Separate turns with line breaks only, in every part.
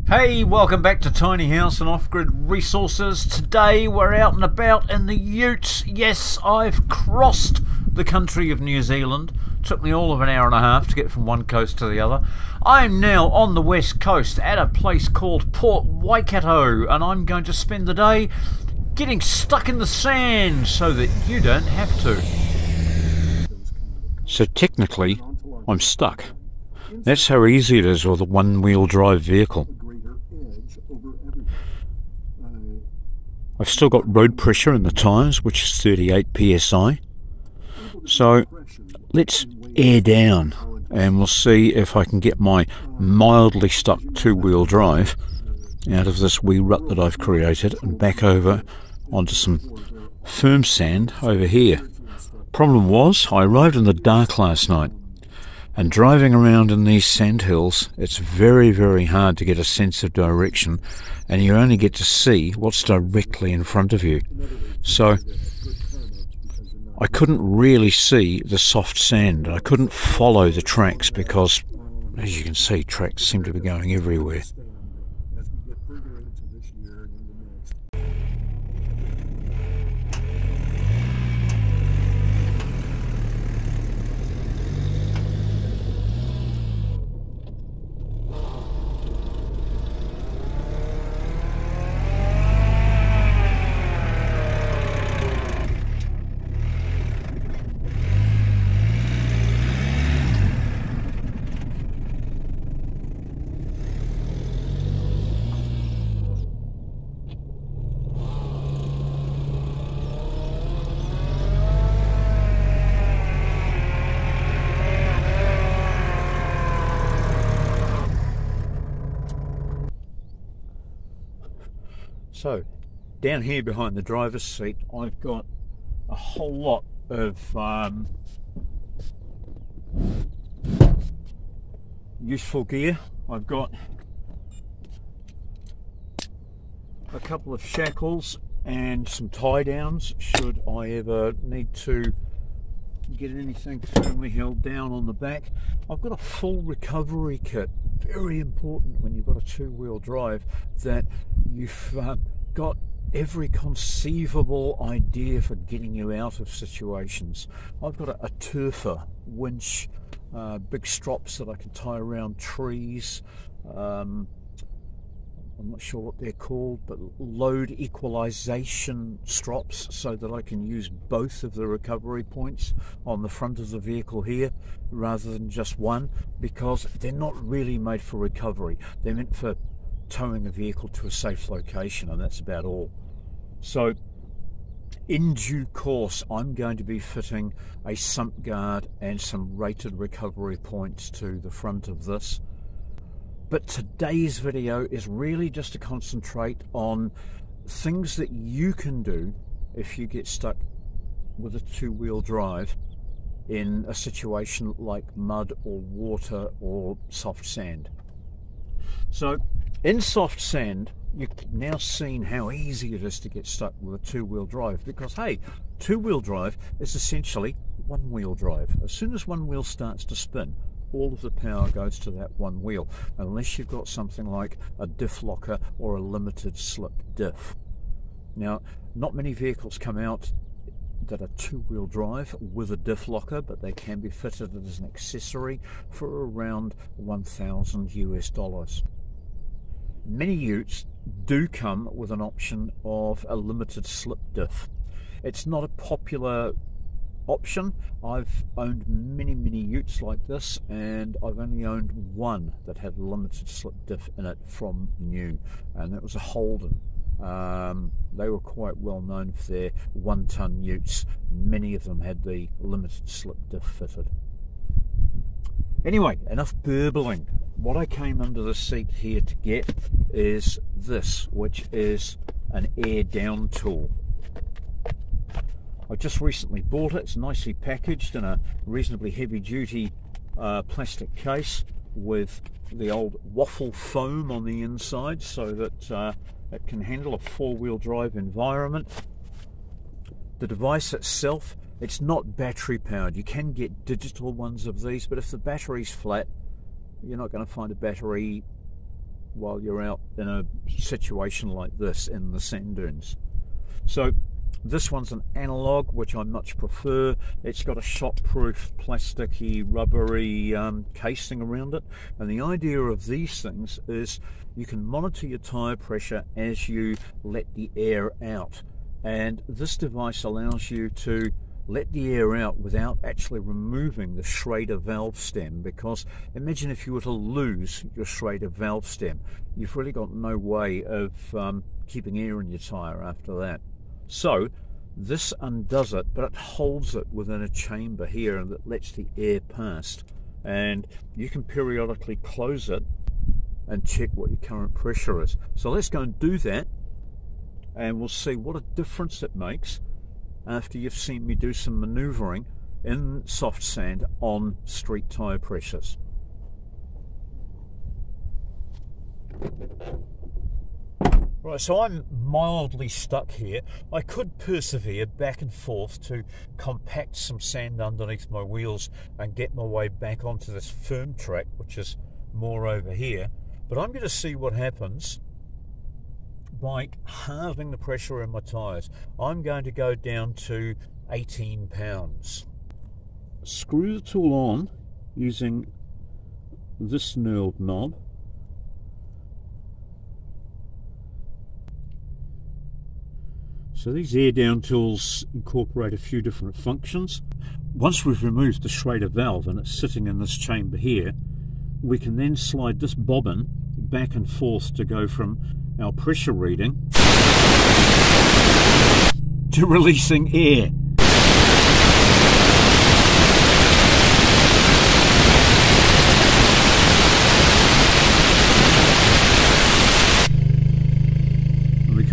Hey, welcome back to Tiny House and Off-Grid Resources. Today we're out and about in the Utes. Yes, I've crossed the country of New Zealand. Took me all of an hour and a half to get from one coast to the other. I'm now on the west coast at a place called Port Waikato, and I'm going to spend the day getting stuck in the sand so that you don't have to. So technically, I'm stuck. That's how easy it is with a one-wheel drive vehicle. I've still got road pressure in the tyres, which is 38 psi. So let's air down and we'll see if I can get my mildly stuck two-wheel drive out of this wee rut that I've created and back over onto some firm sand over here. Problem was, I arrived in the dark last night, and driving around in these sand hills, it's very, very hard to get a sense of direction, and you only get to see what's directly in front of you. So I couldn't really see the soft sand. I couldn't follow the tracks because, as you can see, tracks seem to be going everywhere. So, down here behind the driver's seat, I've got a whole lot of useful gear. I've got a couple of shackles and some tie downs should I ever need to get anything firmly held down on the back. I've got a full recovery kit. Very important when you've got a two-wheel drive that you've got every conceivable idea for getting you out of situations. I've got a turfer winch, big strops that I can tie around trees. I'm not sure what they're called, but load equalization strops so that I can use both of the recovery points on the front of the vehicle here rather than just one, because they're not really made for recovery. They're meant for towing a vehicle to a safe location, and that's about all. So in due course, I'm going to be fitting a sump guard and some rated recovery points to the front of this. But today's video is really just to concentrate on things that you can do if you get stuck with a two-wheel drive in a situation like mud or water or soft sand. So in soft sand, you've now seen how easy it is to get stuck with a two-wheel drive, because hey, two-wheel drive is essentially one-wheel drive. As soon as one wheel starts to spin, all of the power goes to that one wheel, unless you've got something like a diff locker or a limited slip diff. Now, not many vehicles come out that are two-wheel drive with a diff locker, but they can be fitted as an accessory for around $1,000 US. Many utes do come with an option of a limited slip diff. It's not a popular option. I've owned many utes like this, and I've only owned one that had a limited slip diff in it from new, and that was a Holden. They were quite well known for their 1-ton utes. Many of them had the limited slip diff fitted. Anyway, enough burbling. What I came under the seat here to get is this, which is an air down tool. I just recently bought it. It's nicely packaged in a reasonably heavy duty plastic case with the old waffle foam on the inside so that it can handle a four-wheel drive environment. The device itself, it's not battery powered. You can get digital ones of these, but if the battery's flat, you're not going to find a battery while you're out in a situation like this in the sand dunes. So this one's an analog, which I much prefer. It's got a shockproof, plasticky, rubbery casing around it. And the idea of these things is you can monitor your tyre pressure as you let the air out. And this device allows you to let the air out without actually removing the Schrader valve stem, because imagine if you were to lose your Schrader valve stem, you've really got no way of keeping air in your tyre after that. So this undoes it, but it holds it within a chamber here that lets the air pass, and you can periodically close it and check what your current pressure is. So let's go and do that, and we'll see what a difference it makes after you've seen me do some maneuvering in soft sand on street tyre pressures. Right, so I'm mildly stuck here. I could persevere back and forth to compact some sand underneath my wheels and get my way back onto this firm track, which is more over here. But I'm going to see what happens by halving the pressure in my tyres. I'm going to go down to 18 pounds. Screw the tool on using this knurled knob. So these air down tools incorporate a few different functions. Once we've removed the Schrader valve and it's sitting in this chamber here, we can then slide this bobbin back and forth to go from our pressure reading to releasing air.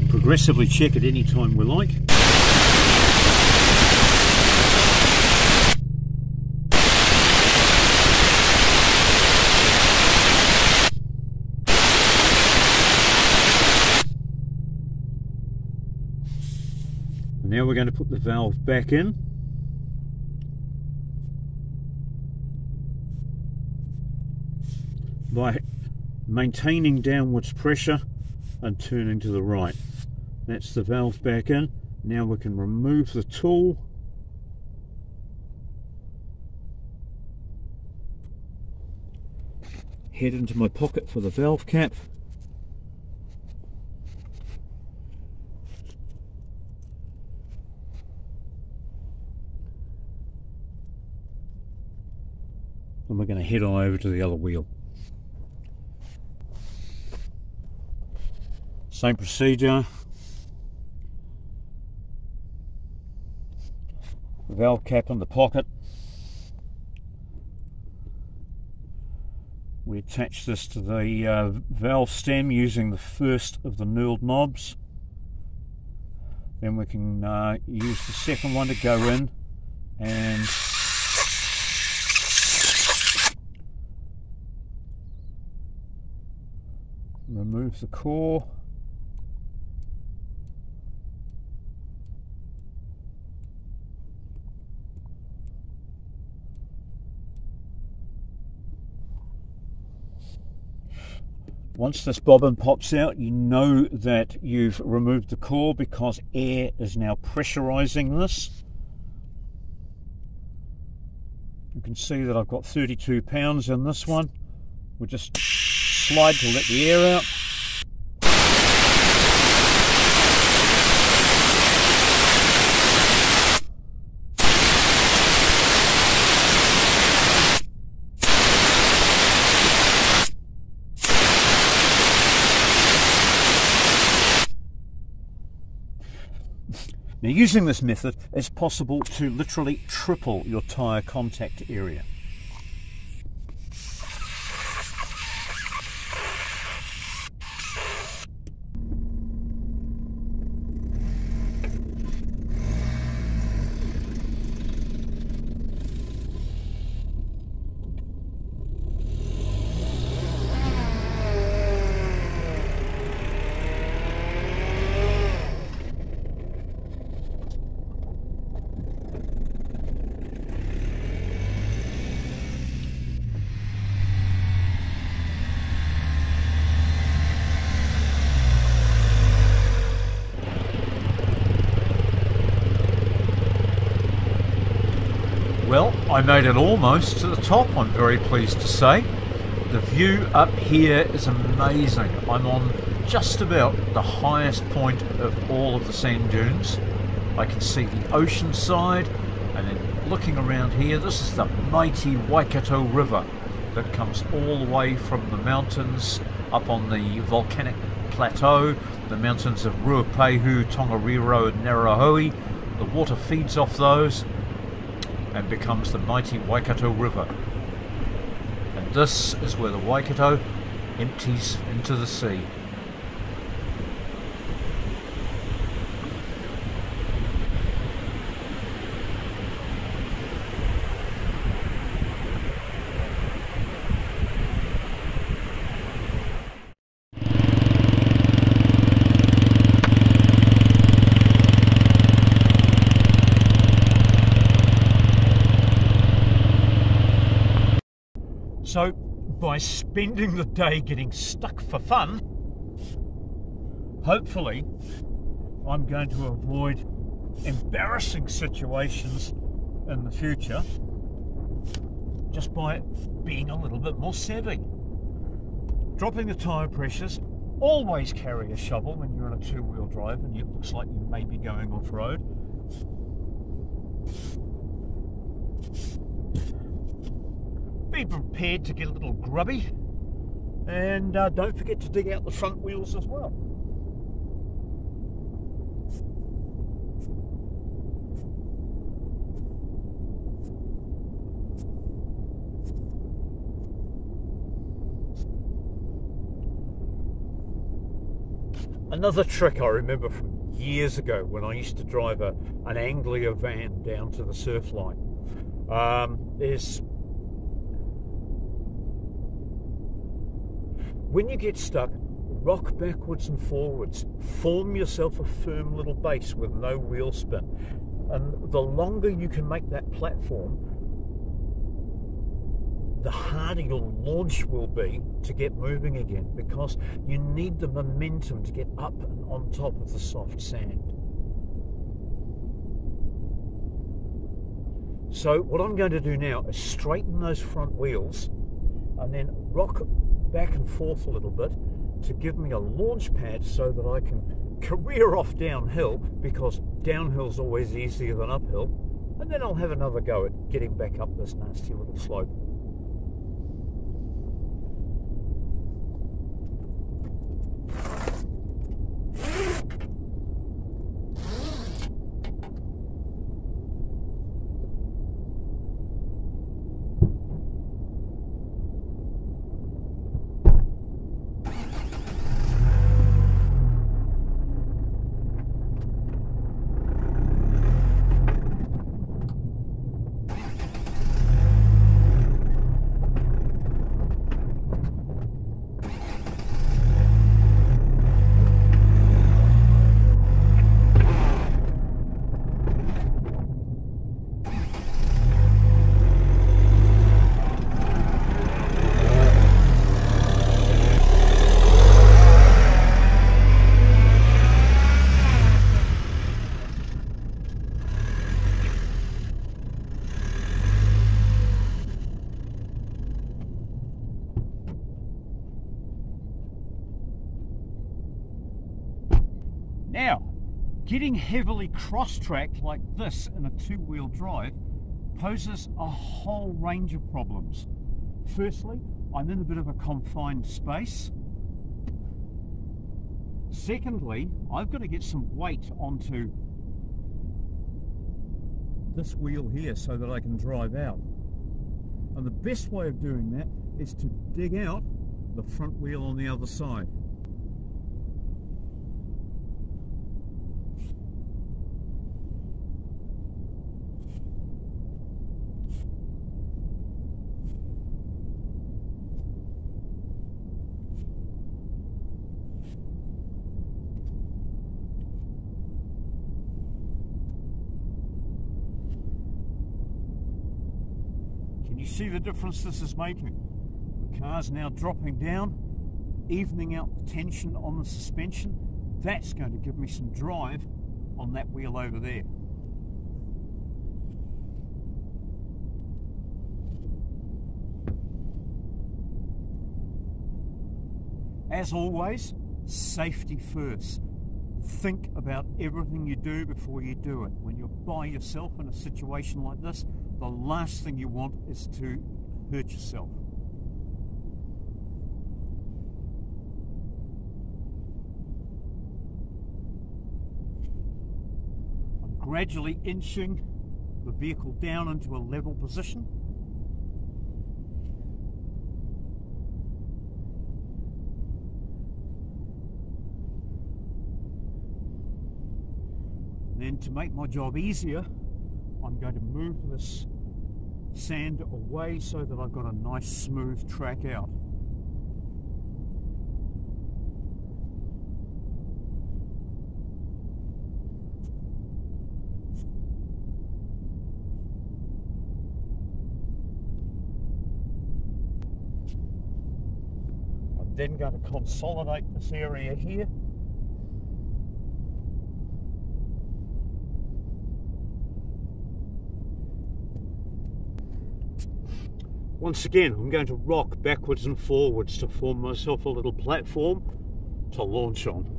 Progressively check at any time we like. And now we're going to put the valve back in. By maintaining downwards pressure and turning to the right. That's the valve back in. Now we can remove the tool. Head into my pocket for the valve cap. And we're going to head on over to the other wheel. Same procedure. Valve cap in the pocket. We attach this to the valve stem using the first of the knurled knobs. Then we can use the second one to go in and remove the core. Once this bobbin pops out, you know that you've removed the core because air is now pressurizing this. You can see that I've got 32 pounds in this one. We'll just slide to let the air out. Now, using this method, it's possible to literally triple your tyre contact area. I made it almost to the top, I'm very pleased to say. The view up here is amazing. I'm on just about the highest point of all of the sand dunes. I can see the ocean side, and then looking around here, this is the mighty Waikato River that comes all the way from the mountains up on the volcanic plateau, the mountains of Ruapehu, Tongariro and Narahoe. The water feeds off those and becomes the mighty Waikato River. And this is where the Waikato empties into the sea. So, by spending the day getting stuck for fun, hopefully I'm going to avoid embarrassing situations in the future just by being a little bit more savvy. Dropping the tyre pressures, always carry a shovel when you're in a two-wheel drive and it looks like you may be going off-road. Be prepared to get a little grubby, and don't forget to dig out the front wheels as well. Another trick I remember from years ago when I used to drive an Anglia van down to the surf line is when you get stuck, rock backwards and forwards. Form yourself a firm little base with no wheel spin. And the longer you can make that platform, the harder your launch will be to get moving again, because you need the momentum to get up and on top of the soft sand. So what I'm going to do now is straighten those front wheels and then rock back and forth a little bit to give me a launch pad so that I can career off downhill, because downhill's always easier than uphill, and then I'll have another go at getting back up this nasty little slope. Now, getting heavily cross-tracked like this in a two-wheel drive poses a whole range of problems. Firstly, I'm in a bit of a confined space. Secondly, I've got to get some weight onto this wheel here so that I can drive out. And the best way of doing that is to dig out the front wheel on the other side. Can you see the difference this is making? The car's now dropping down, evening out the tension on the suspension. That's going to give me some drive on that wheel over there. As always, safety first. Think about everything you do before you do it. When you're by yourself in a situation like this, the last thing you want is to hurt yourself. I'm gradually inching the vehicle down into a level position. Then, to make my job easier, I'm going to move this sand away so that I've got a nice smooth track out. I'm then going to consolidate this area here. Once again, I'm going to rock backwards and forwards to form myself a little platform to launch on.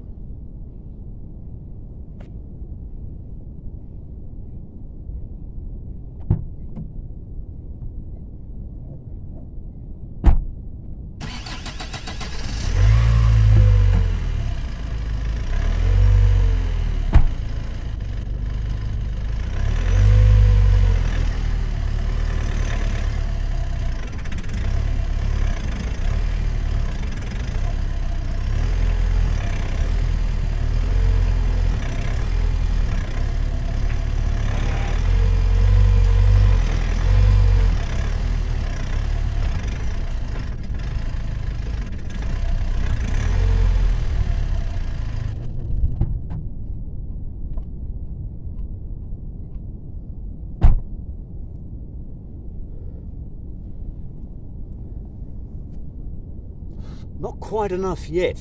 Not quite enough yet.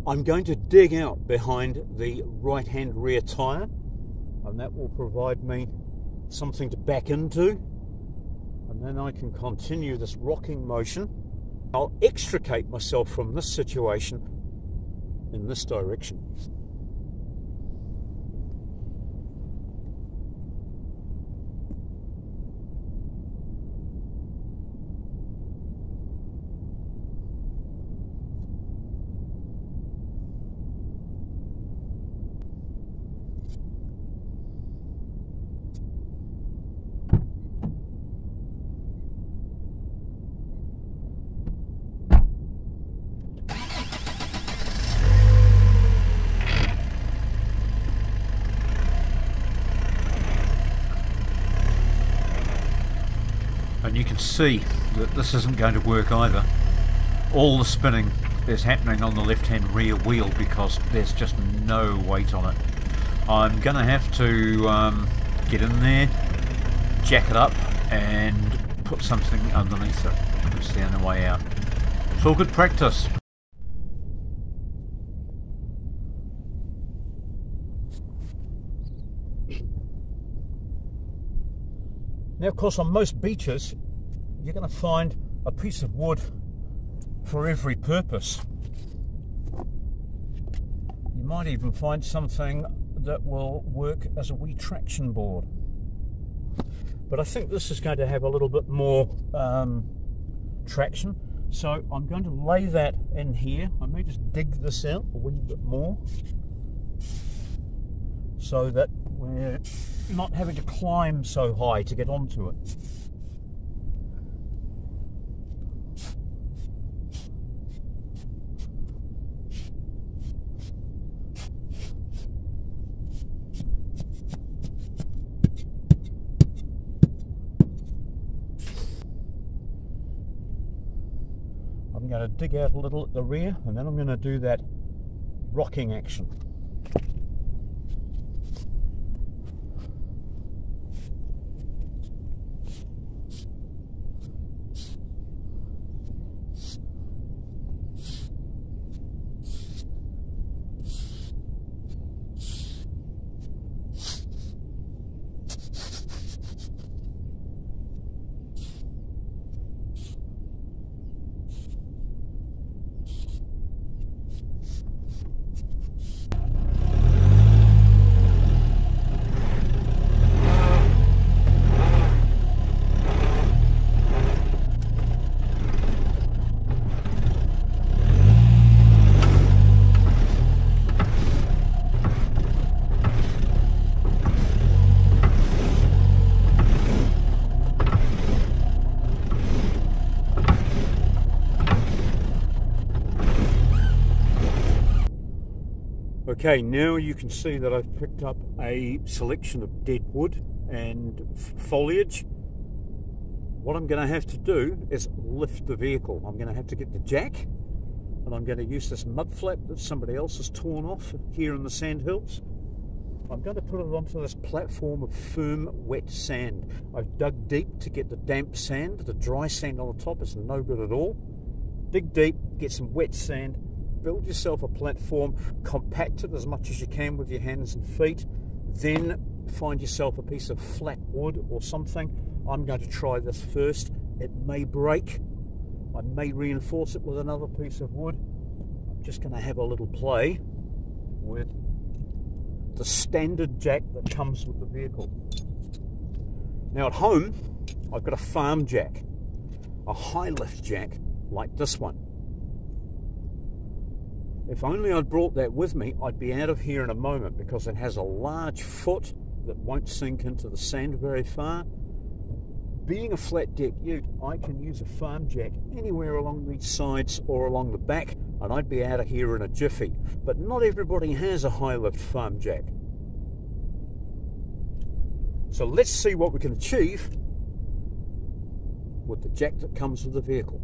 I'm going to dig out behind the right-hand rear tyre, and that will provide me something to back into, and then I can continue this rocking motion. I'll extricate myself from this situation in this direction. And you can see that this isn't going to work either. All the spinning is happening on the left-hand rear wheel because there's just no weight on it. I'm going to have to get in there, jack it up and put something underneath it. It's the only way out. It's all good practice. Now, of course, on most beaches, you're going to find a piece of wood for every purpose. You might even find something that will work as a wee traction board. But I think this is going to have a little bit more traction. So I'm going to lay that in here. I may just dig this out a wee bit more so that we're not having to climb so high to get onto it. I'm going to dig out a little at the rear, and then I'm going to do that rocking action. Okay, now you can see that I've picked up a selection of dead wood and foliage. What I'm going to have to do is lift the vehicle. I'm going to have to get the jack, and I'm going to use this mud flap that somebody else has torn off here in the sandhills. I'm going to put it onto this platform of firm, wet sand. I've dug deep to get the damp sand. The dry sand on the top is no good at all. Dig deep, get some wet sand, build yourself a platform, compact it as much as you can with your hands and feet, then find yourself a piece of flat wood or something. I'm going to try this first. It may break. I may reinforce it with another piece of wood. I'm just going to have a little play with the standard jack that comes with the vehicle. Now at home, I've got a farm jack, a high lift jack like this one. If only I'd brought that with me, I'd be out of here in a moment, because it has a large foot that won't sink into the sand very far. Being a flat deck ute, I can use a farm jack anywhere along these sides or along the back, and I'd be out of here in a jiffy. But not everybody has a high lift farm jack. So let's see what we can achieve with the jack that comes with the vehicle.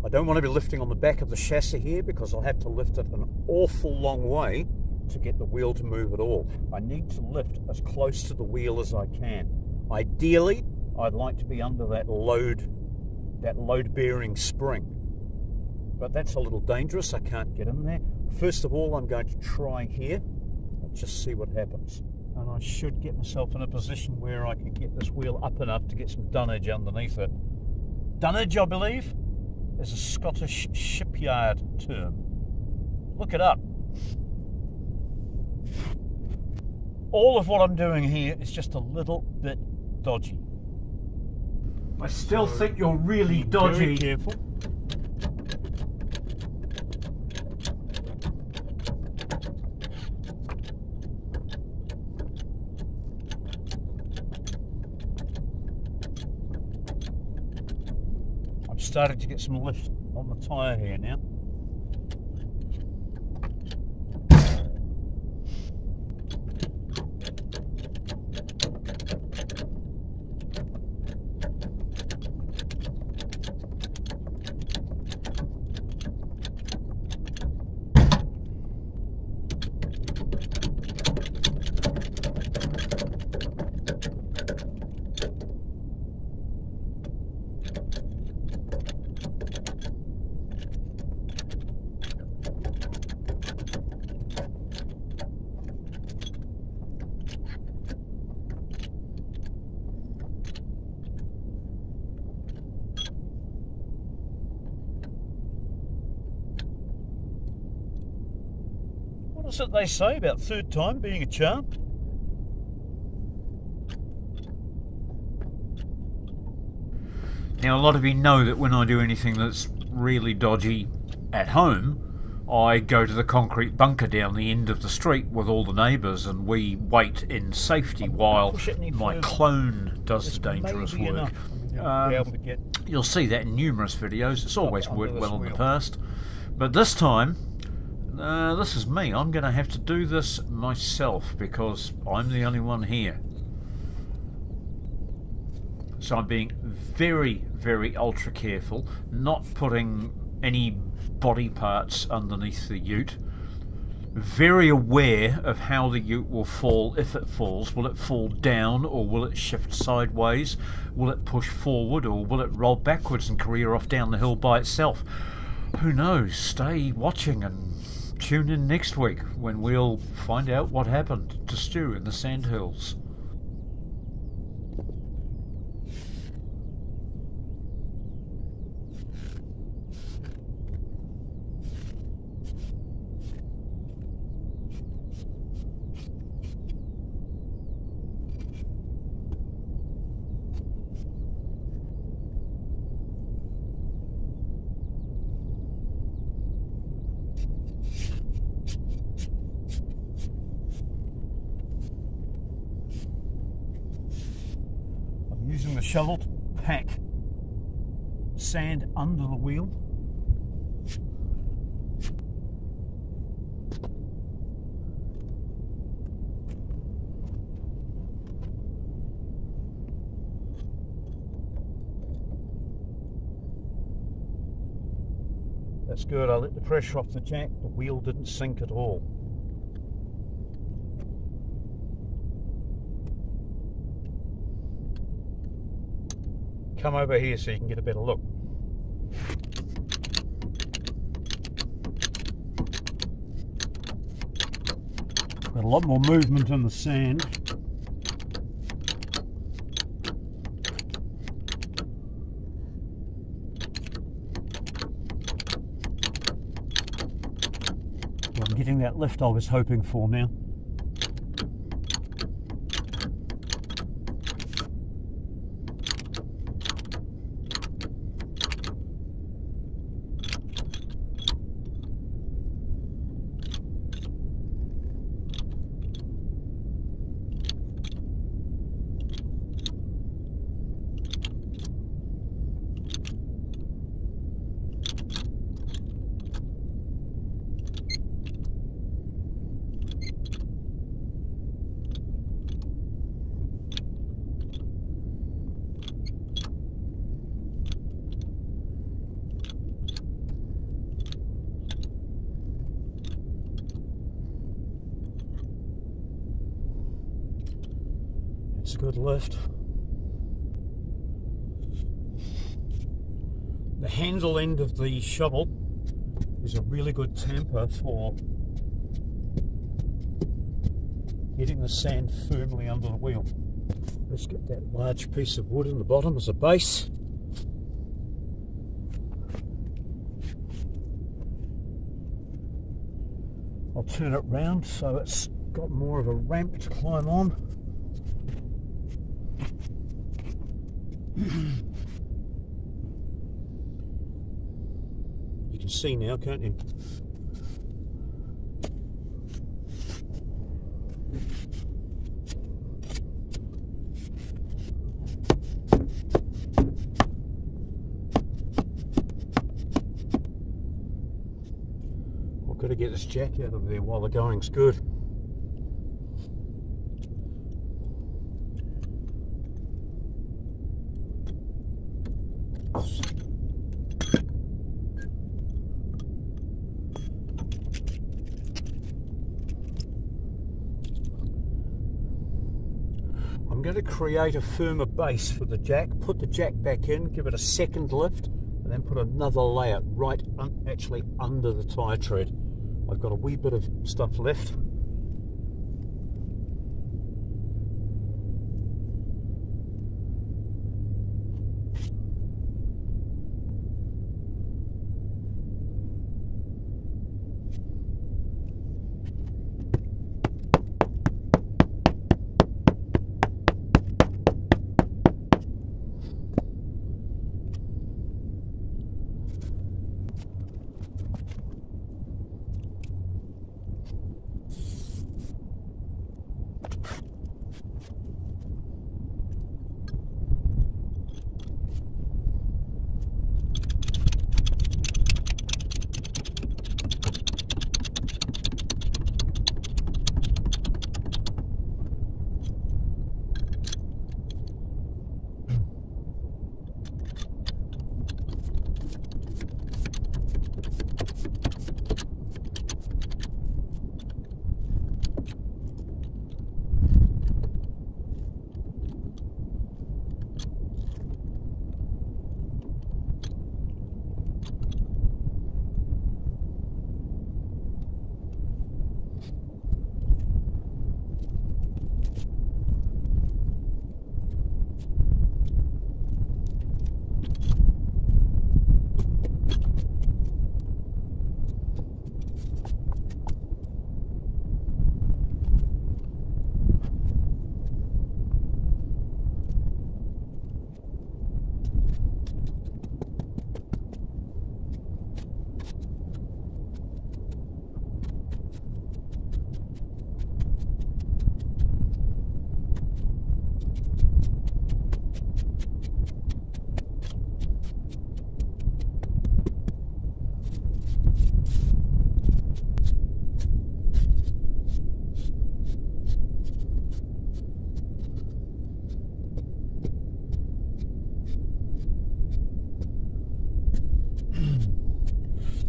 I don't want to be lifting on the back of the chassis here, because I'll have to lift it an awful long way to get the wheel to move at all. I need to lift as close to the wheel as I can. Ideally, I'd like to be under that load-bearing spring. But that's a little dangerous. I can't get in there. First of all, I'm going to try here and just see what happens. And I should get myself in a position where I can get this wheel up enough to get some dunnage underneath it. Dunnage, I believe, is a Scottish shipyard term. Look it up. All of what I'm doing here is just a little bit dodgy. I still think you're really dodgy. Very careful. I'm starting to get some lift on the tyre here now. What is it they say about third time being a charm? Now, a lot of you know that when I do anything that's really dodgy at home, I go to the concrete bunker down the end of the street with all the neighbours, and we wait in safety while my clone does the dangerous work. You'll see that in numerous videos. It's always worked well in the past. But this time, this is me. I'm going to have to do this myself because I'm the only one here. So I'm being very, very ultra careful, not putting any body parts underneath the ute. Very aware of how the ute will fall if it falls. Will it fall down, or will it shift sideways? Will it push forward, or will it roll backwards and career off down the hill by itself? Who knows? Stay watching and tune in next week when we'll find out what happened to Stu in the sandhills. Using the shovel to pack sand under the wheel. That's good. I let the pressure off the jack. The wheel didn't sink at all. Come over here so you can get a better look. Got a lot more movement in the sand. I'm getting that lift I was hoping for now. It's a good lift. The handle end of the shovel is a really good tamper for getting the sand firmly under the wheel. Let's get that large piece of wood in the bottom as a base. I'll turn it round so it's got more of a ramp to climb on. You can see now, can't you? I've got to get this jack out of there while the going's good. I'm going to create a firmer base for the jack, put the jack back in, give it a second lift, and then put another layer right actually under the tyre tread. I've got a wee bit of stuff left.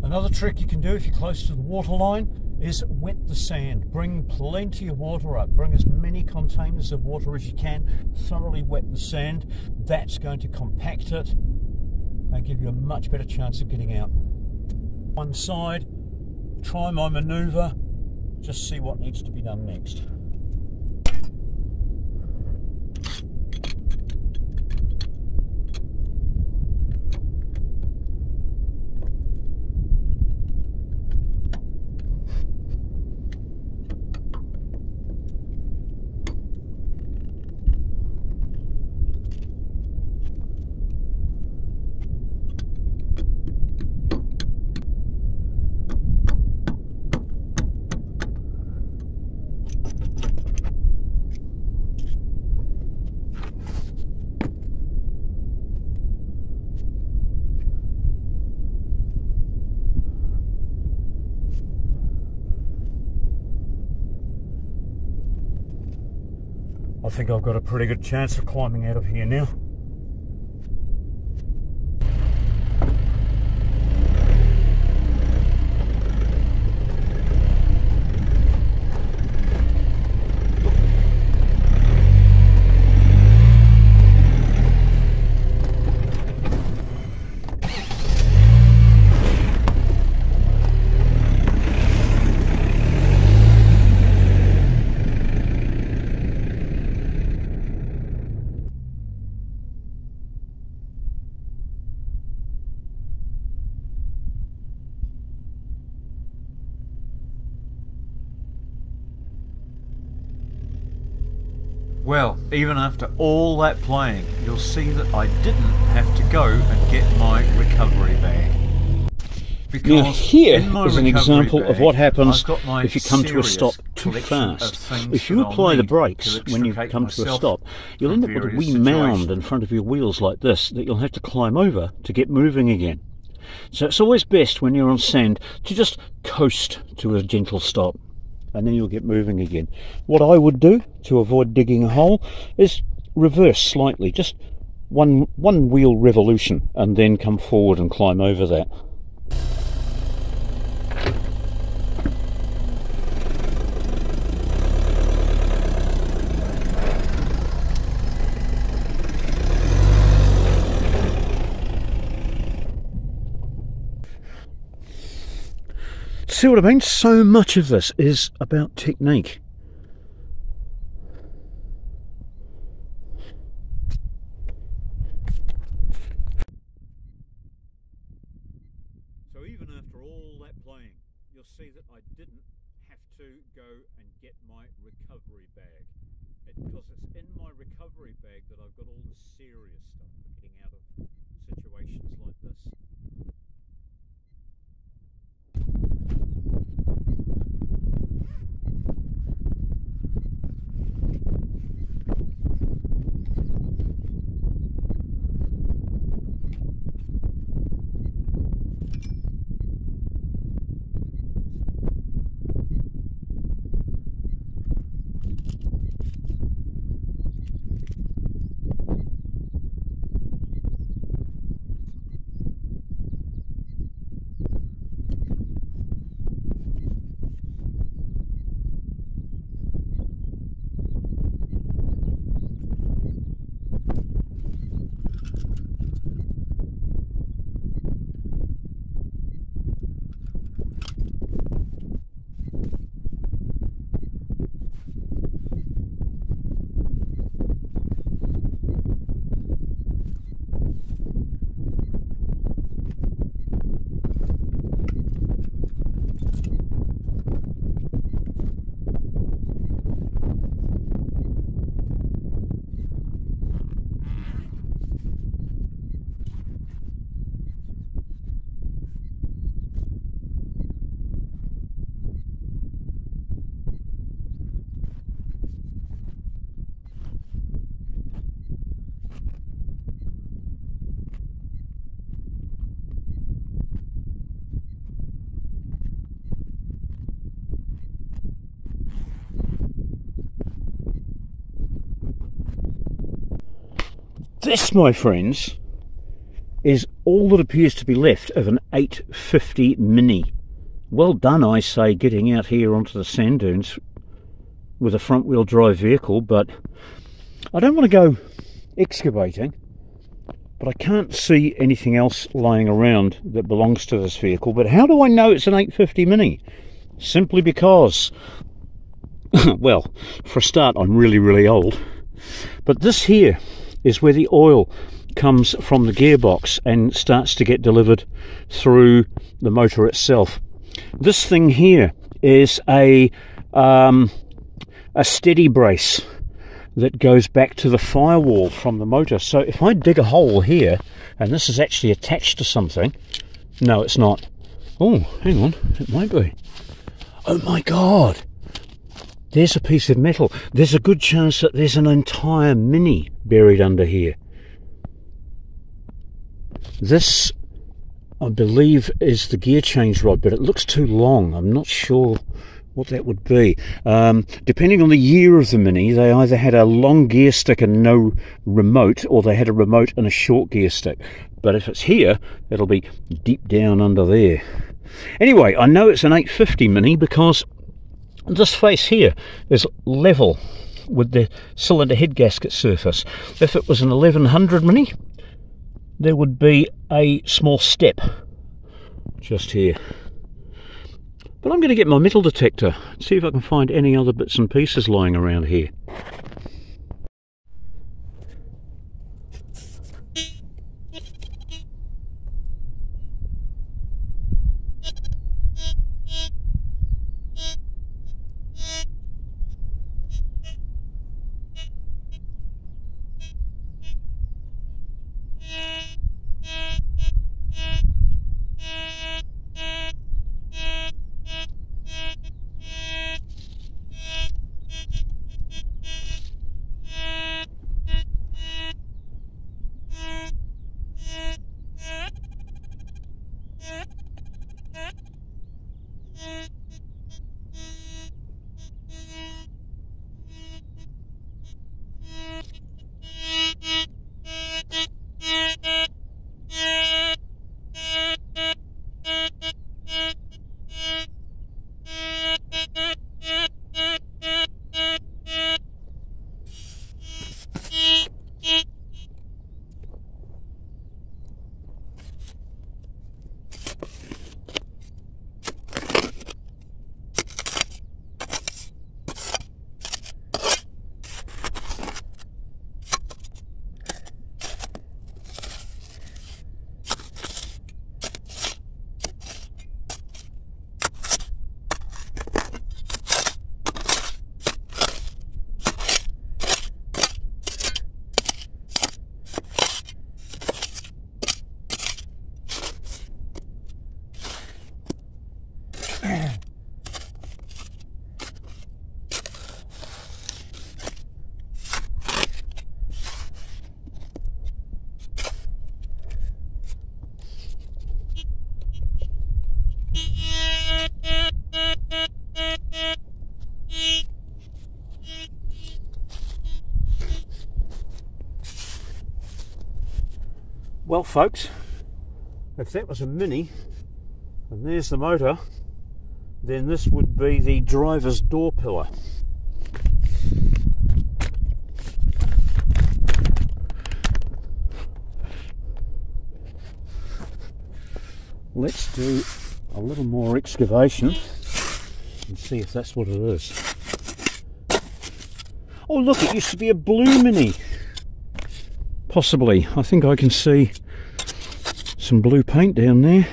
Another trick you can do if you're close to the water line is wet the sand. Bring plenty of water up. Bring as many containers of water as you can. Thoroughly wet the sand. That's going to compact it and give you a much better chance of getting out. One side, try my manoeuvre, just see what needs to be done next. I think I've got a pretty good chance of climbing out of here now. Well, even after all that playing, you'll see that I didn't have to go and get my recovery bag. Because
now here is an example
bag,
of what happens if you come to a
serious
stop too fast. If you
that I'll
apply the
need
brakes
to
when you
extricate
come to a
myself
stop, you'll end up with a
from
wee
various
mound
situations.
in front of your wheels like this that you'll have to climb over to get moving again. So it's always best when you're on sand to just coast to a gentle stop, and then you'll get moving again. What I would do to avoid digging a hole is reverse slightly, just one wheel revolution, and then come forward and climb over that. See what I mean? So much of this is about technique. So even after all that playing, you'll see that I didn't have to go and get my recovery bag. Because it's in my recovery bag that I've got all the serious stuff for getting out of situations like this. This, my friends, is all that appears to be left of an 850 Mini. Well done, I say, getting out here onto the sand dunes with a front-wheel drive vehicle, but I don't want to go excavating, but I can't see anything else lying around that belongs to this vehicle. But how do I know it's an 850 Mini? Simply because, well, for a start, I'm really old. But this here is where the oil comes from the gearbox and starts to get delivered through the motor itself. This thing here is a steady brace that goes back to the firewall from the motor. So if I dig a hole here, and this is actually attached to something, no, it's not. Oh, hang on, it might be. Oh my God, there's a piece of metal. There's a good chance that there's an entire Mini buried under here. This, I believe, is the gear change rod, but it looks too long. I'm not sure what that would be. Depending on the year of the Mini, they either had a long gear stick and no remote, or they had a remote and a short gear stick. But if it's here, it'll be deep down under there. Anyway, I know it's an 850 Mini because this face here is level with the cylinder head gasket surface. If it was an 1100 Mini, there would be a small step just here. But I'm going to get my metal detector and see if I can find any other bits and pieces lying around here. Well folks, if that was a Mini and there's the motor, then this would be the driver's door pillar. Let's do a little more excavation and see if that's what it is. Oh look, it used to be a blue Mini. Possibly. I think I can see some blue paint down there.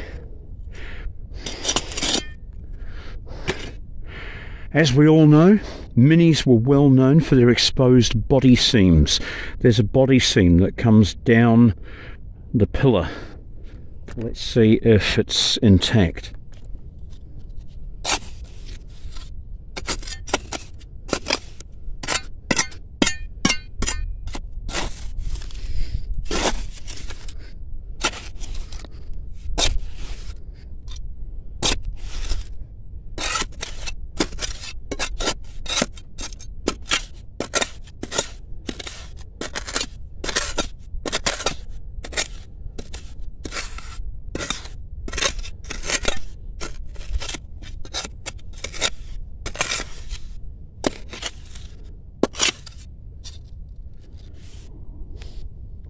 As we all know, Minis were well known for their exposed body seams. There's a body seam that comes down the pillar. Let's see if it's intact.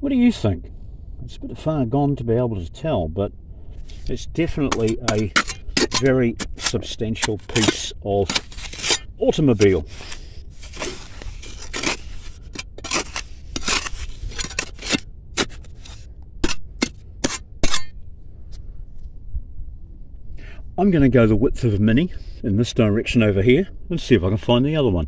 What do you think? It's a bit far gone to be able to tell, but it's definitely a very substantial piece of automobile. I'm going to go the width of a Mini in this direction over here and see if I can find the other one.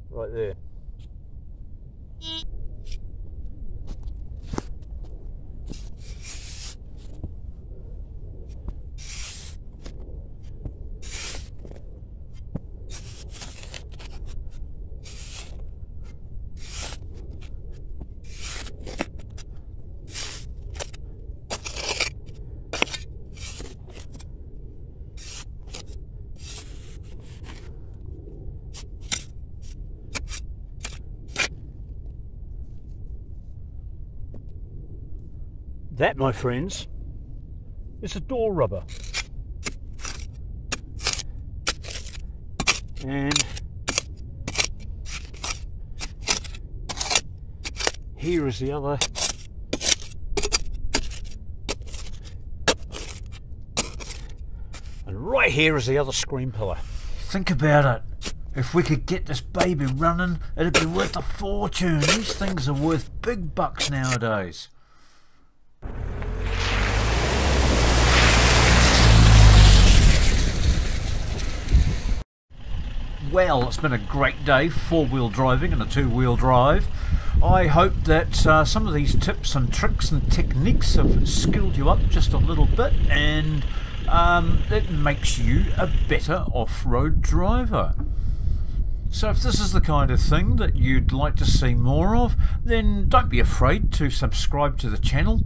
Right there. That, my friends, is a door rubber. And here is the other. And right here is the other screen pillar. Think about it. If we could get this baby running, it'd be worth a fortune. These things are worth big bucks nowadays. Well, it's been a great day, four-wheel driving and a two-wheel drive. I hope that some of these tips and tricks and techniques have skilled you up just a little bit, and it makes you a better off-road driver. So if this is the kind of thing that you'd like to see more of, then don't be afraid to subscribe to the channel.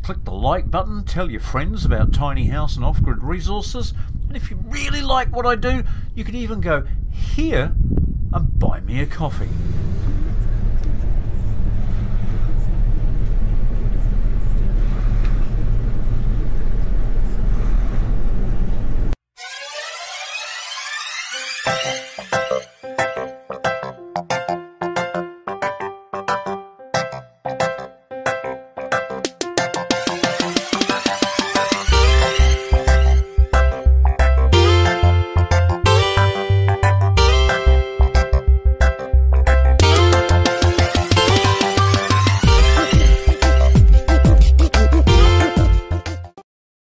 Click the like button, tell your friends about tiny house and off-grid resources, and if you really like what I do, you can even go here and buy me a coffee.